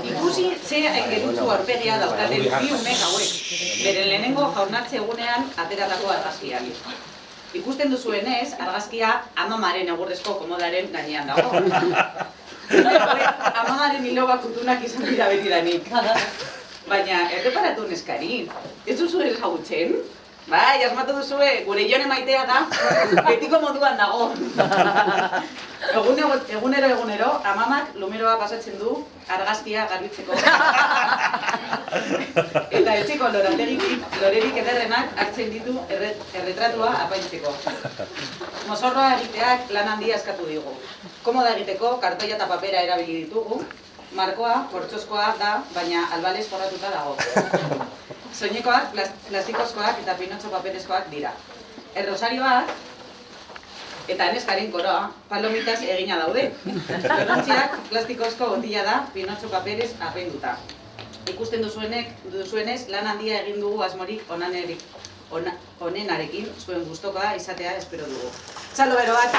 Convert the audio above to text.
Ikusi ze gerutzu aurpegia daukaten bi umek hauek, beren lehenengo jaunartze egunean ateratako argazkian. Ikusten duzuenez, argazkia amamaren egurrezko komodaren gainean dago. Amamaren hiloba kutunak izan dira betidanik. Baina, erreparatu neskari, ez duzu ezagutzen? Bai, asmatu duzue, gure Jone maitea da, betiko moduan dago. Egunero, amamak lumeroa pasatzen du argazkia garbitzeko. Eta etxeko lorerik ederrenak hartzen ditu erretratua apaintzeko. Mozorroa egiteak lan handia eskatu digu. Komoda egiteko kartoia eta papera erabili ditugu. Markoa, kortxoskoa da, baina albalez forratuta dago. Soinekoak, plastikozkoak eta pinotxo paperezkoak dira. Errosarioak eta neskaren koroa palomitas egina daude. Lontziak plastikozko botila da, pinotxo paperez apainduta. Ikusten duzuenez, lan handia egin dugu asmorik onenarekin, zuen gustokoa izatea espero dugu. Txalo bero bat,